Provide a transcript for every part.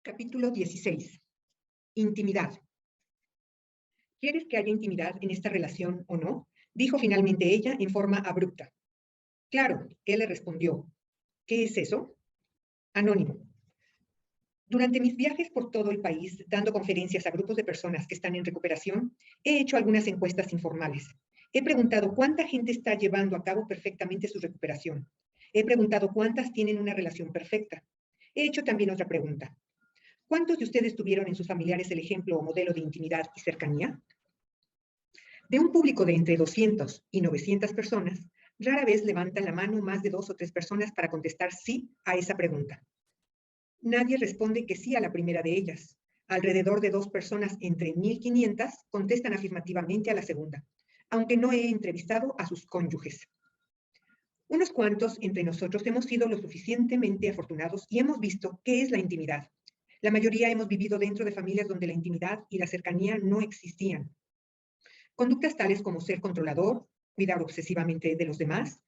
Capítulo 16. Intimidad. ¿Quieres que haya intimidad en esta relación o no? Dijo finalmente ella en forma abrupta. Claro, él le respondió. ¿Qué es eso? Anónimo. Durante mis viajes por todo el país, dando conferencias a grupos de personas que están en recuperación, he hecho algunas encuestas informales. He preguntado cuánta gente está llevando a cabo perfectamente su recuperación. He preguntado cuántas tienen una relación perfecta. He hecho también otra pregunta. ¿Cuántos de ustedes tuvieron en sus familiares el ejemplo o modelo de intimidad y cercanía? De un público de entre 200 y 900 personas, rara vez levantan la mano más de 2 o 3 personas para contestar sí a esa pregunta. Nadie responde que sí a la primera de ellas. Alrededor de 2 personas entre 1,500 contestan afirmativamente a la segunda, aunque no he entrevistado a sus cónyuges. Unos cuantos entre nosotros hemos sido lo suficientemente afortunados y hemos visto qué es la intimidad. La mayoría hemos vivido dentro de familias donde la intimidad y la cercanía no existían. Conductas tales como ser controlador, cuidar obsesivamente de los demás,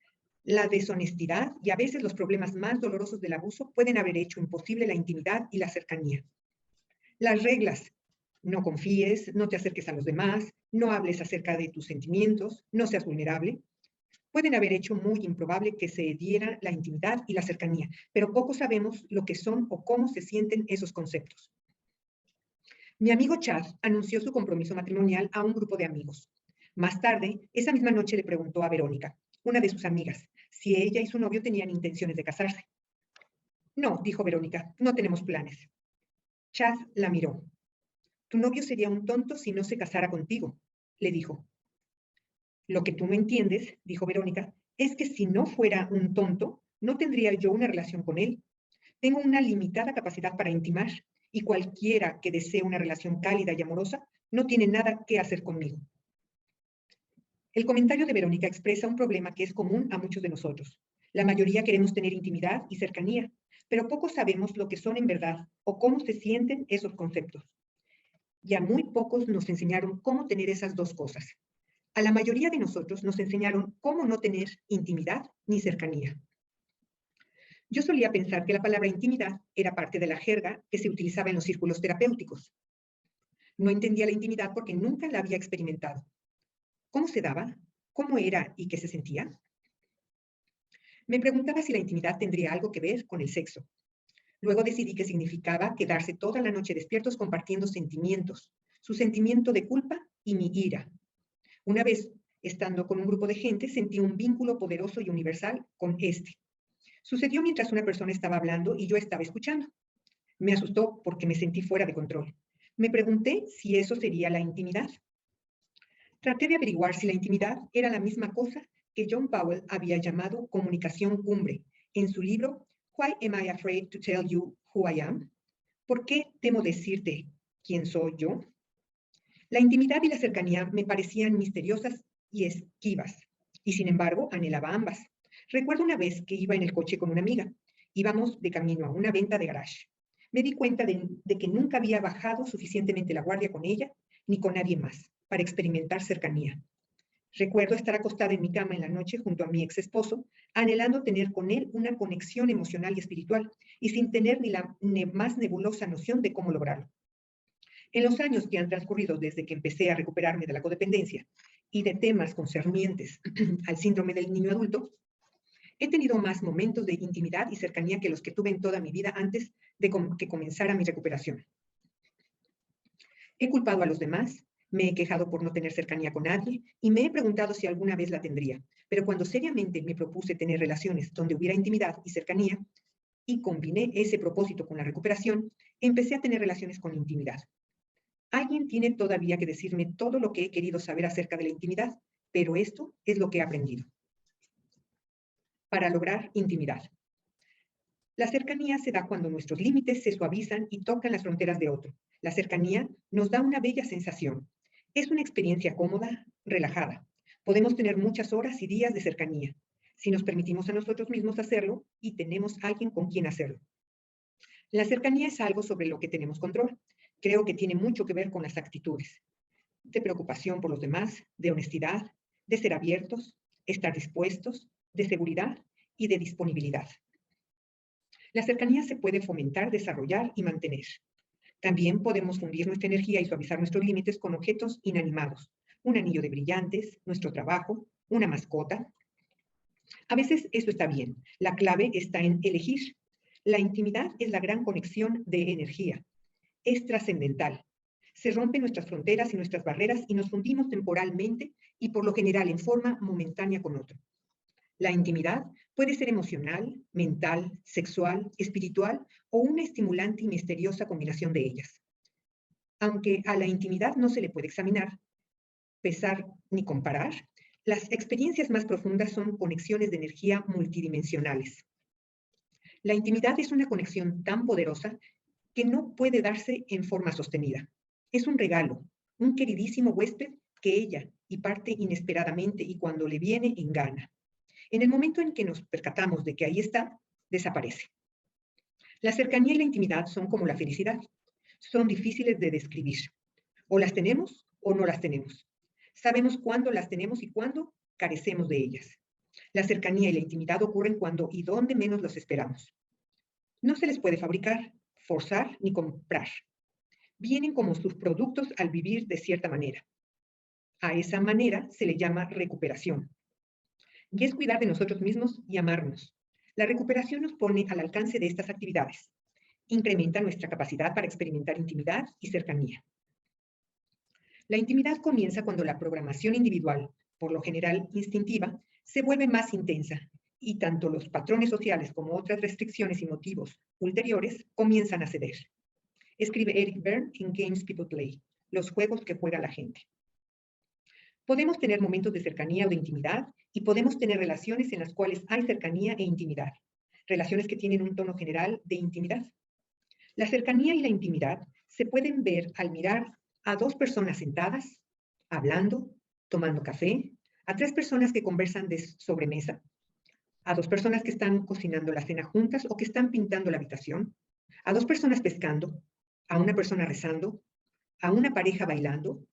la deshonestidad y a veces los problemas más dolorosos del abuso pueden haber hecho imposible la intimidad y la cercanía. Las reglas: no confíes, no te acerques a los demás, no hables acerca de tus sentimientos, no seas vulnerable, pueden haber hecho muy improbable que se diera la intimidad y la cercanía, pero poco sabemos lo que son o cómo se sienten esos conceptos. Mi amigo Chad anunció su compromiso matrimonial a un grupo de amigos. Más tarde, esa misma noche le preguntó a Verónica, una de sus amigas, si ella y su novio tenían intenciones de casarse. No, dijo Verónica, no tenemos planes. Chad la miró. Tu novio sería un tonto si no se casara contigo, le dijo. Lo que tú no entiendes, dijo Verónica, es que si no fuera un tonto, no tendría yo una relación con él. Tengo una limitada capacidad para intimar y cualquiera que desee una relación cálida y amorosa no tiene nada que hacer conmigo. El comentario de Verónica expresa un problema que es común a muchos de nosotros. La mayoría queremos tener intimidad y cercanía, pero pocos sabemos lo que son en verdad o cómo se sienten esos conceptos. Y a muy pocos nos enseñaron cómo tener esas dos cosas. A la mayoría de nosotros nos enseñaron cómo no tener intimidad ni cercanía. Yo solía pensar que la palabra intimidad era parte de la jerga que se utilizaba en los círculos terapéuticos. No entendía la intimidad porque nunca la había experimentado. ¿Cómo se daba? ¿Cómo era y qué se sentía? Me preguntaba si la intimidad tendría algo que ver con el sexo. Luego decidí que significaba quedarse toda la noche despiertos compartiendo sentimientos, su sentimiento de culpa y mi ira. Una vez, estando con un grupo de gente, sentí un vínculo poderoso y universal con este. Sucedió mientras una persona estaba hablando y yo estaba escuchando. Me asustó porque me sentí fuera de control. Me pregunté si eso sería la intimidad. Traté de averiguar si la intimidad era la misma cosa que John Powell había llamado comunicación cumbre en su libro Why Am I Afraid to Tell You Who I Am? ¿Por qué temo decirte quién soy yo? La intimidad y la cercanía me parecían misteriosas y esquivas, y sin embargo anhelaba ambas. Recuerdo una vez que iba en el coche con una amiga. Íbamos de camino a una venta de garage. Me di cuenta de que nunca había bajado suficientemente la guardia con ella ni con nadie más para experimentar cercanía. Recuerdo estar acostada en mi cama en la noche junto a mi ex esposo, anhelando tener con él una conexión emocional y espiritual, y sin tener ni la más nebulosa noción de cómo lograrlo. En los años que han transcurrido desde que empecé a recuperarme de la codependencia y de temas concernientes al síndrome del niño adulto, he tenido más momentos de intimidad y cercanía que los que tuve en toda mi vida antes de que comenzara mi recuperación. He culpado a los demás, me he quejado por no tener cercanía con nadie y me he preguntado si alguna vez la tendría. Pero cuando seriamente me propuse tener relaciones donde hubiera intimidad y cercanía y combiné ese propósito con la recuperación, empecé a tener relaciones con intimidad. Alguien tiene todavía que decirme todo lo que he querido saber acerca de la intimidad, pero esto es lo que he aprendido. Para lograr intimidad. La cercanía se da cuando nuestros límites se suavizan y tocan las fronteras de otro. La cercanía nos da una bella sensación. Es una experiencia cómoda, relajada. Podemos tener muchas horas y días de cercanía, si nos permitimos a nosotros mismos hacerlo y tenemos alguien con quien hacerlo. La cercanía es algo sobre lo que tenemos control. Creo que tiene mucho que ver con las actitudes, de preocupación por los demás, de honestidad, de ser abiertos, estar dispuestos, de seguridad y de disponibilidad. La cercanía se puede fomentar, desarrollar y mantener. También podemos fundir nuestra energía y suavizar nuestros límites con objetos inanimados. Un anillo de brillantes, nuestro trabajo, una mascota. A veces eso está bien. La clave está en elegir. La intimidad es la gran conexión de energía. Es trascendental. Se rompen nuestras fronteras y nuestras barreras y nos fundimos temporalmente y por lo general en forma momentánea con otro. La intimidad puede ser emocional, mental, sexual, espiritual o una estimulante y misteriosa combinación de ellas. Aunque a la intimidad no se le puede examinar, pesar ni comparar, las experiencias más profundas son conexiones de energía multidimensionales. La intimidad es una conexión tan poderosa que no puede darse en forma sostenida. Es un regalo, un queridísimo huésped que ella y parte inesperadamente y cuando le viene en gana. En el momento en que nos percatamos de que ahí está, desaparece. La cercanía y la intimidad son como la felicidad. Son difíciles de describir. O las tenemos o no las tenemos. Sabemos cuándo las tenemos y cuándo carecemos de ellas. La cercanía y la intimidad ocurren cuando y donde menos los esperamos. No se les puede fabricar, forzar ni comprar. Vienen como sus productos al vivir de cierta manera. A esa manera se le llama recuperación. Y es cuidar de nosotros mismos y amarnos. La recuperación nos pone al alcance de estas actividades. Incrementa nuestra capacidad para experimentar intimidad y cercanía. La intimidad comienza cuando la programación individual, por lo general instintiva, se vuelve más intensa y tanto los patrones sociales como otras restricciones y motivos ulteriores comienzan a ceder. Escribe Eric Berne en Games People Play, los juegos que juega la gente. Podemos tener momentos de cercanía o de intimidad y podemos tener relaciones en las cuales hay cercanía e intimidad, relaciones que tienen un tono general de intimidad. La cercanía y la intimidad se pueden ver al mirar a dos personas sentadas, hablando, tomando café, a tres personas que conversan de sobremesa, a dos personas que están cocinando la cena juntas o que están pintando la habitación, a dos personas pescando, a una persona rezando, a una pareja bailando,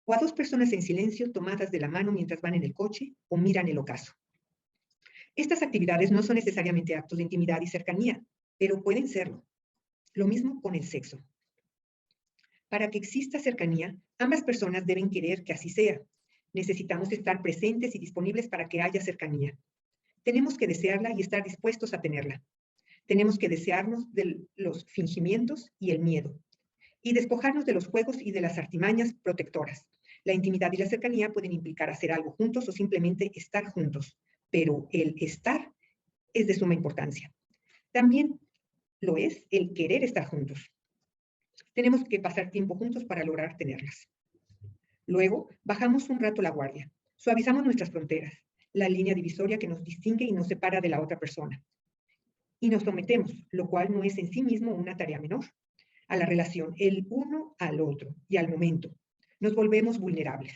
o a dos personas en silencio tomadas de la mano mientras van en el coche o miran el ocaso. Estas actividades no son necesariamente actos de intimidad y cercanía, pero pueden serlo. Lo mismo con el sexo. Para que exista cercanía, ambas personas deben querer que así sea. Necesitamos estar presentes y disponibles para que haya cercanía. Tenemos que desearla y estar dispuestos a tenerla. Tenemos que desearnos de los fingimientos y el miedo, y despojarnos de los juegos y de las artimañas protectoras. La intimidad y la cercanía pueden implicar hacer algo juntos o simplemente estar juntos, pero el estar es de suma importancia. También lo es el querer estar juntos. Tenemos que pasar tiempo juntos para lograr tenerlas. Luego, bajamos un rato la guardia, suavizamos nuestras fronteras, la línea divisoria que nos distingue y nos separa de la otra persona. Y nos sometemos, lo cual no es en sí mismo una tarea menor, a la relación, el uno al otro y al momento. Nos volvemos vulnerables.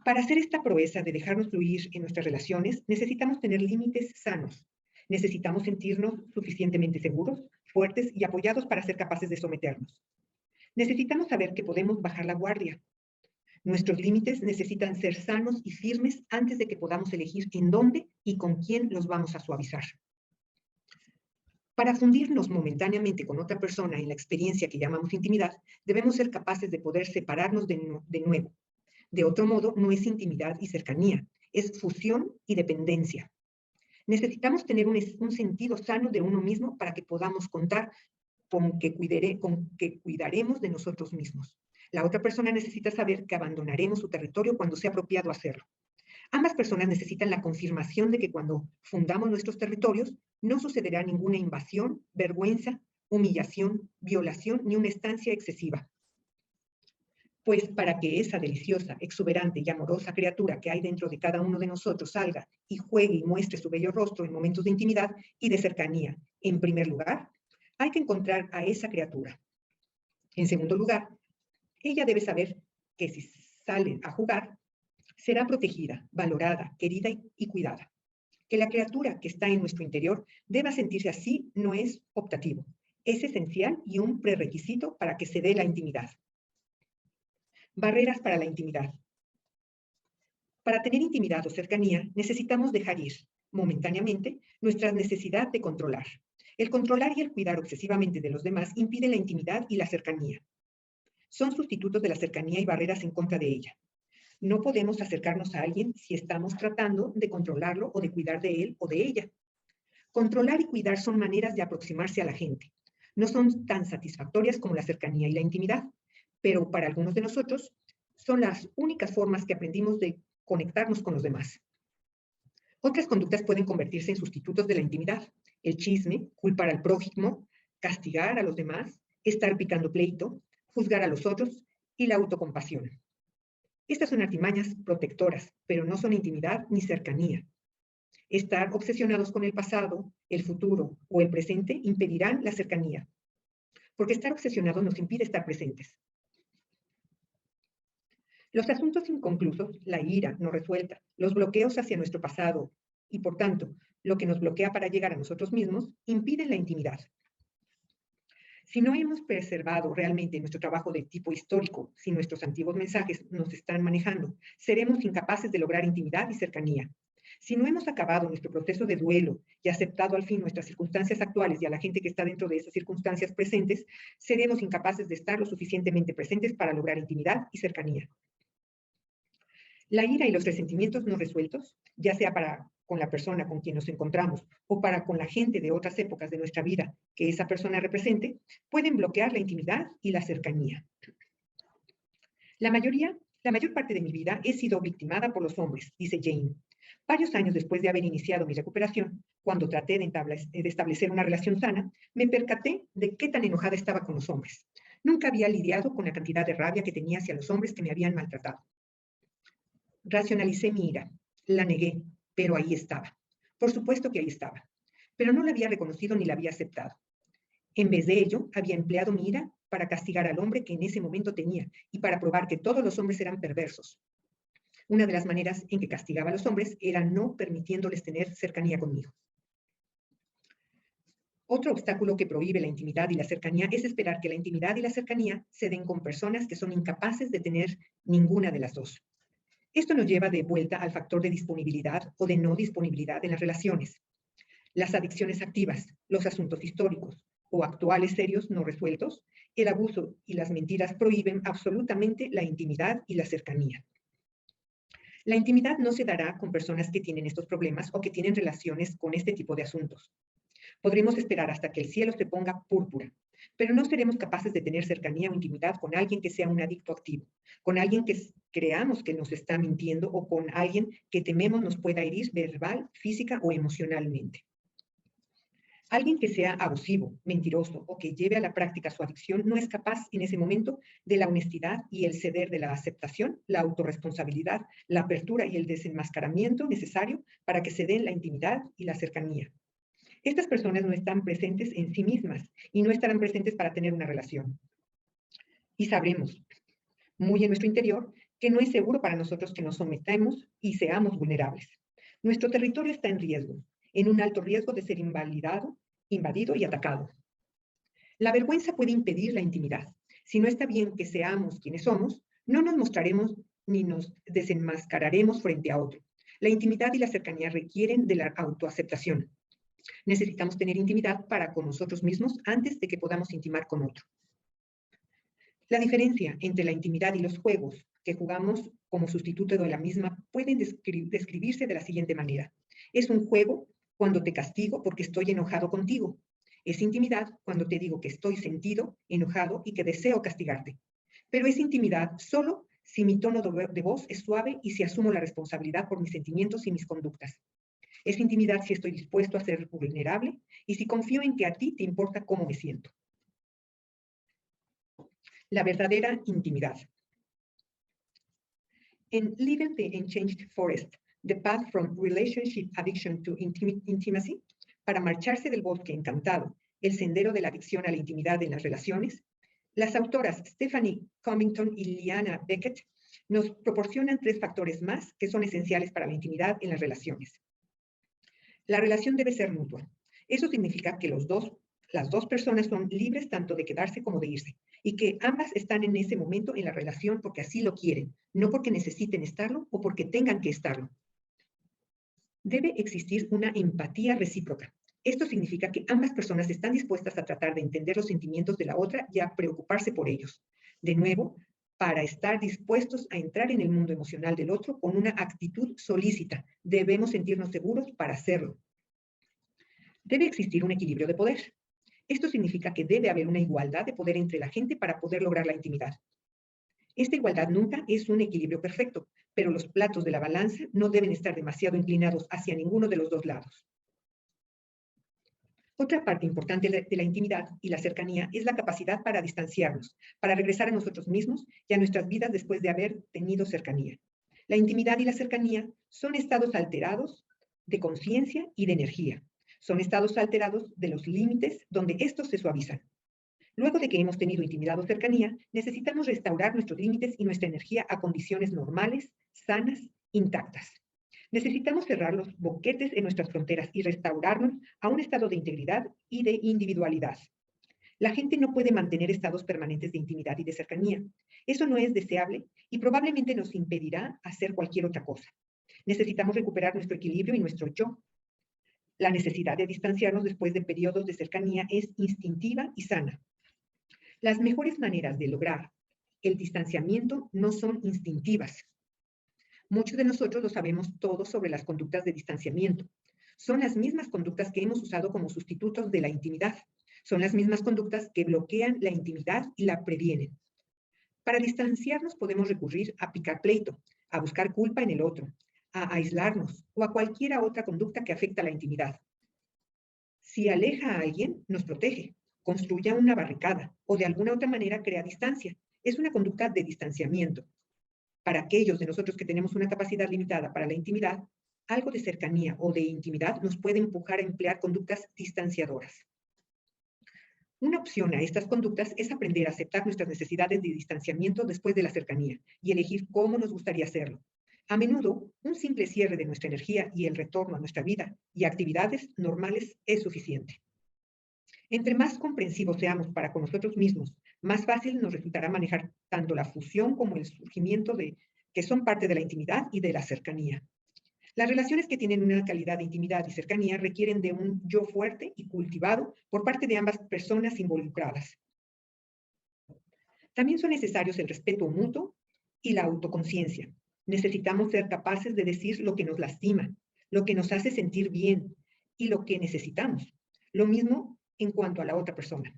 Para hacer esta proeza de dejarnos fluir en nuestras relaciones, necesitamos tener límites sanos. Necesitamos sentirnos suficientemente seguros, fuertes y apoyados para ser capaces de someternos. Necesitamos saber que podemos bajar la guardia. Nuestros límites necesitan ser sanos y firmes antes de que podamos elegir en dónde y con quién los vamos a suavizar. Para fundirnos momentáneamente con otra persona en la experiencia que llamamos intimidad, debemos ser capaces de poder separarnos de nuevo. De otro modo, no es intimidad y cercanía, es fusión y dependencia. Necesitamos tener un sentido sano de uno mismo para que podamos contar con que cuidaremos de nosotros mismos. La otra persona necesita saber que abandonaremos su territorio cuando sea apropiado hacerlo. Ambas personas necesitan la confirmación de que cuando fundamos nuestros territorios no sucederá ninguna invasión, vergüenza, humillación, violación ni una estancia excesiva. Pues para que esa deliciosa, exuberante y amorosa criatura que hay dentro de cada uno de nosotros salga y juegue y muestre su bello rostro en momentos de intimidad y de cercanía, en primer lugar, hay que encontrar a esa criatura. En segundo lugar, ella debe saber que si sale a jugar, será protegida, valorada, querida y cuidada. Que la criatura que está en nuestro interior deba sentirse así no es optativo. Es esencial y un prerequisito para que se dé la intimidad. Barreras para la intimidad. Para tener intimidad o cercanía, necesitamos dejar ir, momentáneamente, nuestra necesidad de controlar. El controlar y el cuidar obsesivamente de los demás impiden la intimidad y la cercanía. Son sustitutos de la cercanía y barreras en contra de ella. No podemos acercarnos a alguien si estamos tratando de controlarlo o de cuidar de él o de ella. Controlar y cuidar son maneras de aproximarse a la gente. No son tan satisfactorias como la cercanía y la intimidad, pero para algunos de nosotros son las únicas formas que aprendimos de conectarnos con los demás. Otras conductas pueden convertirse en sustitutos de la intimidad. El chisme, culpar al prójimo, castigar a los demás, estar picando pleito, juzgar a los otros y la autocompasión. Estas son artimañas protectoras, pero no son intimidad ni cercanía. Estar obsesionados con el pasado, el futuro o el presente impedirán la cercanía, porque estar obsesionados nos impide estar presentes. Los asuntos inconclusos, la ira no resuelta, los bloqueos hacia nuestro pasado y, por tanto, lo que nos bloquea para llegar a nosotros mismos, impiden la intimidad. Si no hemos preservado realmente nuestro trabajo de tipo histórico, si nuestros antiguos mensajes nos están manejando, seremos incapaces de lograr intimidad y cercanía. Si no hemos acabado nuestro proceso de duelo y aceptado al fin nuestras circunstancias actuales y a la gente que está dentro de esas circunstancias presentes, seremos incapaces de estar lo suficientemente presentes para lograr intimidad y cercanía. La ira y los resentimientos no resueltos, ya sea para con la persona con quien nos encontramos o para con la gente de otras épocas de nuestra vida que esa persona represente, pueden bloquear la intimidad y la cercanía. La mayor parte de mi vida he sido victimada por los hombres, dice Jane. Varios años después de haber iniciado mi recuperación, cuando traté de establecer una relación sana, me percaté de qué tan enojada estaba con los hombres. Nunca había lidiado con la cantidad de rabia que tenía hacia los hombres que me habían maltratado. Racionalicé mi ira, la negué, pero ahí estaba. Por supuesto que ahí estaba, pero no la había reconocido ni la había aceptado. En vez de ello, había empleado mi ira para castigar al hombre que en ese momento tenía y para probar que todos los hombres eran perversos. Una de las maneras en que castigaba a los hombres era no permitiéndoles tener cercanía conmigo. Otro obstáculo que prohíbe la intimidad y la cercanía es esperar que la intimidad y la cercanía se den con personas que son incapaces de tener ninguna de las dos. Esto nos lleva de vuelta al factor de disponibilidad o de no disponibilidad en las relaciones. Las adicciones activas, los asuntos históricos o actuales serios no resueltos, el abuso y las mentiras prohíben absolutamente la intimidad y la cercanía. La intimidad no se dará con personas que tienen estos problemas o que tienen relaciones con este tipo de asuntos. Podremos esperar hasta que el cielo se ponga púrpura, pero no seremos capaces de tener cercanía o intimidad con alguien que sea un adicto activo, con alguien que creamos que nos está mintiendo o con alguien que tememos nos pueda herir verbal, física o emocionalmente. Alguien que sea abusivo, mentiroso o que lleve a la práctica su adicción no es capaz en ese momento de la honestidad y el ceder de la aceptación, la autorresponsabilidad, la apertura y el desenmascaramiento necesario para que se den la intimidad y la cercanía. Estas personas no están presentes en sí mismas y no estarán presentes para tener una relación. Y sabremos, muy en nuestro interior, que no es seguro para nosotros que nos sometamos y seamos vulnerables. Nuestro territorio está en riesgo, en un alto riesgo de ser invadido y atacado. La vergüenza puede impedir la intimidad. Si no está bien que seamos quienes somos, no nos mostraremos ni nos desenmascararemos frente a otro. La intimidad y la cercanía requieren de la autoaceptación. Necesitamos tener intimidad para con nosotros mismos antes de que podamos intimar con otro. La diferencia entre la intimidad y los juegos que jugamos como sustituto de la misma pueden describirse de la siguiente manera. Es un juego cuando te castigo porque estoy enojado contigo. Es intimidad cuando te digo que estoy sentido, enojado y que deseo castigarte. Pero es intimidad solo si mi tono de voz es suave y si asumo la responsabilidad por mis sentimientos y mis conductas. Es intimidad si estoy dispuesto a ser vulnerable y si confío en que a ti te importa cómo me siento. La verdadera intimidad. En Living the Unchanged Forest, The Path from Relationship Addiction to Intimacy, para marcharse del bosque encantado, el sendero de la adicción a la intimidad en las relaciones, las autoras Stephanie Covington y Liana Beckett nos proporcionan 3 factores más que son esenciales para la intimidad en las relaciones. La relación debe ser mutua. Eso significa que las dos personas son libres tanto de quedarse como de irse y que ambas están en ese momento en la relación porque así lo quieren, no porque necesiten estarlo o porque tengan que estarlo. Debe existir una empatía recíproca. Esto significa que ambas personas están dispuestas a tratar de entender los sentimientos de la otra y a preocuparse por ellos. De nuevo, para estar dispuestos a entrar en el mundo emocional del otro con una actitud solícita. Debemos sentirnos seguros para hacerlo. Debe existir un equilibrio de poder. Esto significa que debe haber una igualdad de poder entre la gente para poder lograr la intimidad. Esta igualdad nunca es un equilibrio perfecto, pero los platos de la balanza no deben estar demasiado inclinados hacia ninguno de los dos lados. Otra parte importante de la intimidad y la cercanía es la capacidad para distanciarnos, para regresar a nosotros mismos y a nuestras vidas después de haber tenido cercanía. La intimidad y la cercanía son estados alterados de conciencia y de energía. Son estados alterados de los límites donde estos se suavizan. Luego de que hemos tenido intimidad o cercanía, necesitamos restaurar nuestros límites y nuestra energía a condiciones normales, sanas, intactas. Necesitamos cerrar los boquetes en nuestras fronteras y restaurarnos a un estado de integridad y de individualidad. La gente no puede mantener estados permanentes de intimidad y de cercanía. Eso no es deseable y probablemente nos impedirá hacer cualquier otra cosa. Necesitamos recuperar nuestro equilibrio y nuestro yo. La necesidad de distanciarnos después de periodos de cercanía es instintiva y sana. Las mejores maneras de lograr el distanciamiento no son instintivas. Muchos de nosotros lo sabemos todo sobre las conductas de distanciamiento. Son las mismas conductas que hemos usado como sustitutos de la intimidad. Son las mismas conductas que bloquean la intimidad y la previenen. Para distanciarnos podemos recurrir a picar pleito, a buscar culpa en el otro, a aislarnos o a cualquier otra conducta que afecta la intimidad. Si aleja a alguien, nos protege, construya una barricada o de alguna otra manera crea distancia. Es una conducta de distanciamiento. Para aquellos de nosotros que tenemos una capacidad limitada para la intimidad, algo de cercanía o de intimidad nos puede empujar a emplear conductas distanciadoras. Una opción a estas conductas es aprender a aceptar nuestras necesidades de distanciamiento después de la cercanía y elegir cómo nos gustaría hacerlo. A menudo, un simple cierre de nuestra energía y el retorno a nuestra vida y actividades normales es suficiente. Entre más comprensivos seamos para con nosotros mismos, más fácil nos resultará manejar tanto la fusión como el surgimiento que son parte de la intimidad y de la cercanía. Las relaciones que tienen una calidad de intimidad y cercanía requieren de un yo fuerte y cultivado por parte de ambas personas involucradas. También son necesarios el respeto mutuo y la autoconciencia. Necesitamos ser capaces de decir lo que nos lastima, lo que nos hace sentir bien y lo que necesitamos. Lo mismo en cuanto a la otra persona.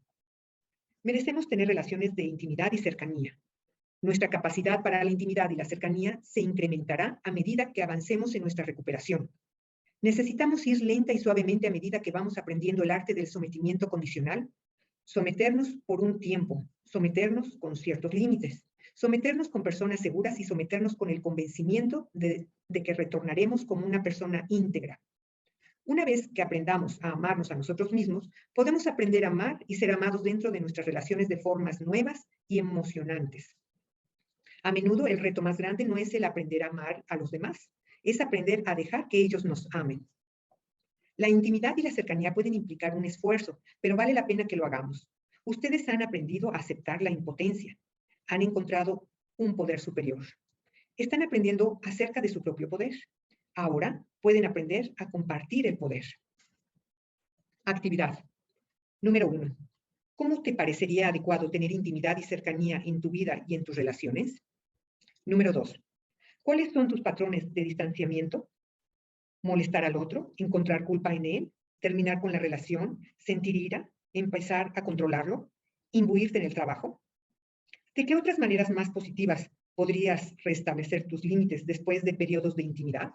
Merecemos tener relaciones de intimidad y cercanía. Nuestra capacidad para la intimidad y la cercanía se incrementará a medida que avancemos en nuestra recuperación. Necesitamos ir lenta y suavemente a medida que vamos aprendiendo el arte del sometimiento condicional, someternos por un tiempo, someternos con ciertos límites, someternos con personas seguras y someternos con el convencimiento de que retornaremos como una persona íntegra. Una vez que aprendamos a amarnos a nosotros mismos, podemos aprender a amar y ser amados dentro de nuestras relaciones de formas nuevas y emocionantes. A menudo el reto más grande no es el aprender a amar a los demás, es aprender a dejar que ellos nos amen. La intimidad y la cercanía pueden implicar un esfuerzo, pero vale la pena que lo hagamos. Ustedes han aprendido a aceptar la impotencia, han encontrado un poder superior. Están aprendiendo acerca de su propio poder. Ahora pueden aprender a compartir el poder. Actividad. Número 1. ¿Cómo te parecería adecuado tener intimidad y cercanía en tu vida y en tus relaciones? Número 2. ¿Cuáles son tus patrones de distanciamiento? ¿Molestar al otro? ¿Encontrar culpa en él? ¿Terminar con la relación? ¿Sentir ira? ¿Empezar a controlarlo? ¿Imbuirte en el trabajo? ¿De qué otras maneras más positivas podrías restablecer tus límites después de periodos de intimidad?